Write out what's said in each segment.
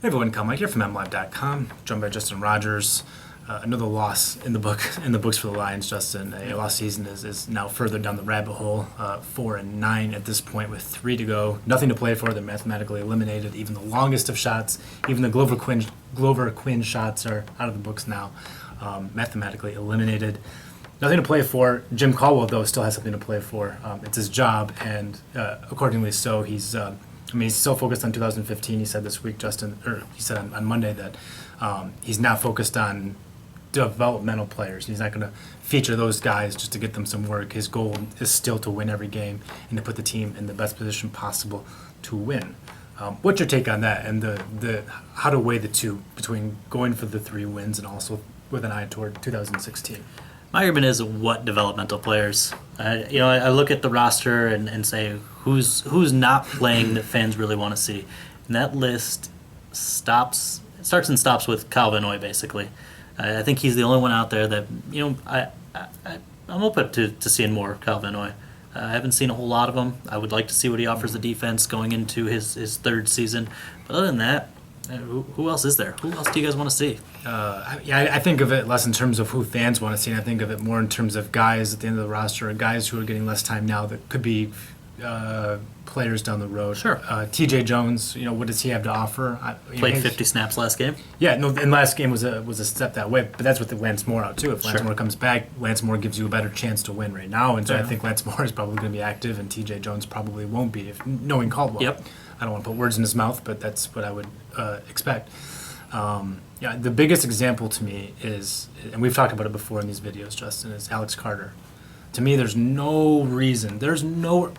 Hey everyone, Mike here from MLive.com, joined by Justin Rogers. Another loss in the books for the Lions. Justin, a lost season is now further down the rabbit hole. 4-9 at this point with 3 to go. Nothing to play for. They're mathematically eliminated. Even the longest of shots, even the Glover Quinn shots are out of the books now. Mathematically eliminated. Nothing to play for. Jim Caldwell, though, still has something to play for. It's his job, and accordingly so, he's still focused on 2015. He said this week, he said on Monday that he's now focused on developmental players. He's not going to feature those guys just to get them some work. His goal is still to win every game and to put the team in the best position possible to win. What's your take on that, and the how to weigh the two between going for the 3 wins and also with an eye toward 2016? My argument is what developmental players. I look at the roster and say who's not playing that fans really want to see, and that list starts and stops with Kyle Van Noy, basically. I think he's the only one out there that I'm open to seeing more Kyle Van Noy. I haven't seen a whole lot of him. I would like to see what he offers the defense going into his 3rd season. But other than that, who else is there? Who else do you guys want to see? I think of it less in terms of who fans want to see, and I think of it more in terms of guys at the end of the roster, or guys who are getting less time now that could be players down the road. Sure. T.J. Jones, what does he have to offer? Played 50 snaps last game. Yeah, no, and last game was a step that way, but that's with Lance Moore out too. If Lance Moore comes back, Lance Moore gives you a better chance to win right now, and so I think Lance Moore is probably going to be active, and T.J. Jones probably won't be, knowing Caldwell. Yep. I don't want to put words in his mouth, but that's what I would expect. The biggest example to me is, and we've talked about it before in these videos, Justin, is Alex Carter. To me, there's no reason that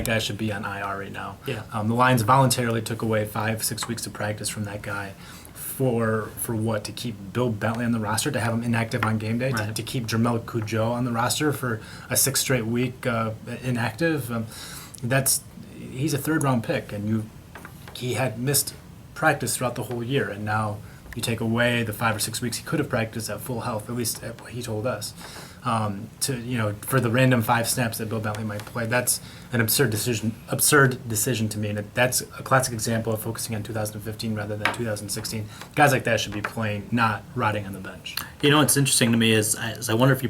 guy should be on IR right now. Yeah. The Lions voluntarily took away 5-6 weeks of practice from that guy for what? To keep Bill Bentley on the roster, to have him inactive on game day, Right. to keep Jermel Cujo on the roster for a 6th straight week inactive. He's a 3rd-round pick, and he had missed practice throughout the whole year, and now you take away the 5 or 6 weeks he could have practiced at full health, at least at what he told us, for the random 5 snaps that Bill Bentley might play. That's an absurd decision to me, and that's a classic example of focusing on 2015 rather than 2016. Guys like that should be playing, not rotting on the bench. What's interesting to me is I wonder if you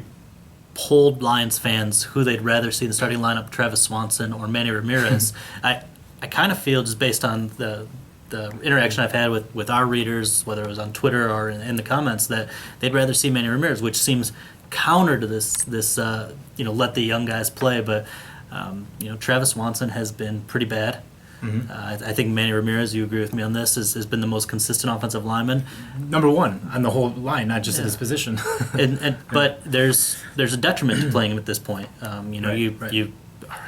polled Lions fans who they'd rather see in the starting lineup, Travis Swanson or Manny Ramirez. I kind of feel, just based on the interaction I've had with our readers, whether it was on Twitter or in the comments, that they'd rather see Manny Ramirez, which seems counter to this let the young guys play. But Travis Swanson has been pretty bad. Mm-hmm. I think Manny Ramirez, you agree with me on this, has been the most consistent offensive lineman. Number 1 on the whole line, not just at his position. But there's a detriment to playing him at this point. You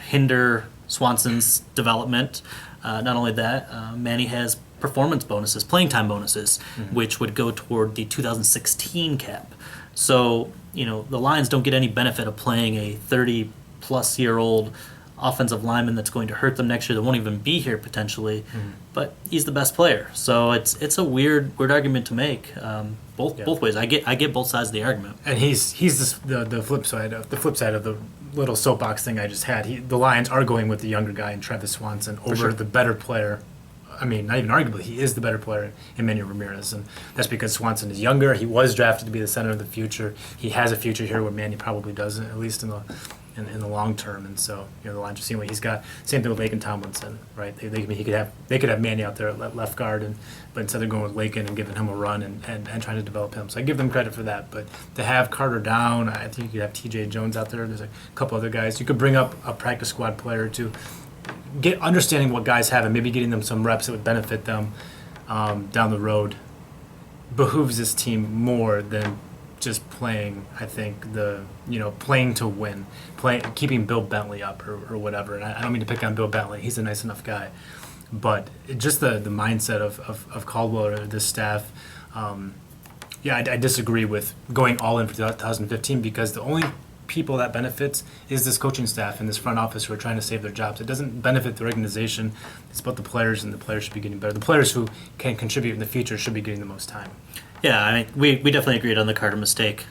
hinder Swanson's development. Not only that, Manny has performance bonuses, playing time bonuses, which would go toward the 2016 cap. So, the Lions don't get any benefit of playing a 30-plus-year-old offensive lineman that's going to hurt them next year, that won't even be here potentially, but he's the best player. So it's a weird argument to make, both ways. I get both sides of the argument. And he's the flip side of the little soapbox thing I just had. The Lions are going with the younger guy in Travis Swanson over the better player. I mean, not even arguably, he is the better player in Manny Ramirez, and that's because Swanson is younger. He was drafted to be the center of the future. He has a future here where Manny probably doesn't, at least in the long term. And so the Lions are seeing what he's got. Same thing with Laken Tomlinson, right? They could have Manny out there at left guard, but instead they're going with Laken and giving him a run and trying to develop him. So I give them credit for that. But to have Carter down, I think you could have T.J. Jones out there. There's a couple other guys. You could bring up a practice squad player to get understanding what guys have and maybe getting them some reps that would benefit them down the road behooves this team more than just playing. I think playing to win, keeping Bill Bentley up or whatever. And I don't mean to pick on Bill Bentley; he's a nice enough guy, but just the mindset of Caldwell or this staff. I disagree with going all in for 2015 because the only people that benefits is this coaching staff and this front office who are trying to save their jobs. It doesn't benefit the organization. It's about the players, and the players should be getting better. The players who can contribute in the future should be getting the most time. Yeah, I mean, we definitely agreed on the Carter mistake.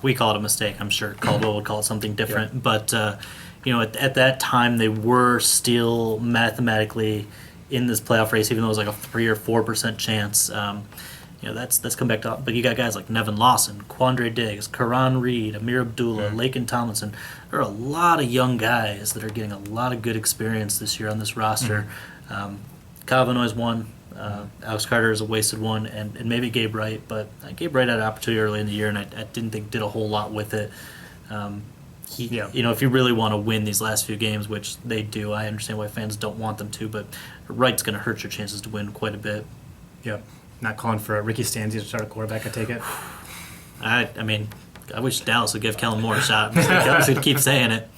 We call it a mistake. I'm sure Caldwell would call it something different. Yeah. But, at that time, they were still mathematically in this playoff race, even though it was like a 3 or 4% chance. That's come back to. But you got guys like Nevin Lawson, Quandre Diggs, Karan Reed, Amir Abdullah, Laken Tomlinson. There are a lot of young guys that are getting a lot of good experience this year on this roster. Kyle Van Noy's one. Alex Carter is a wasted one, and maybe Gabe Wright. But Gabe Wright had an opportunity early in the year, and I didn't think did a whole lot with it. If you really want to win these last few games, which they do, I understand why fans don't want them to, but Wright's going to hurt your chances to win quite a bit. Yep. Not calling for Ricky Stanzi to start a quarterback, I take it. I wish Dallas would give Kellen Moore a shot. Dallas would keep saying it.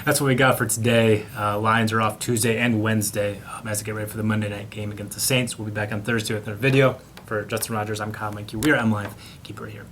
That's what we got for today. Lions are off Tuesday and Wednesday as they get ready for the Monday night game against the Saints. We'll be back on Thursday with another video. For Justin Rogers, I'm Kyle Meinke. We are MLive. Keep it right here.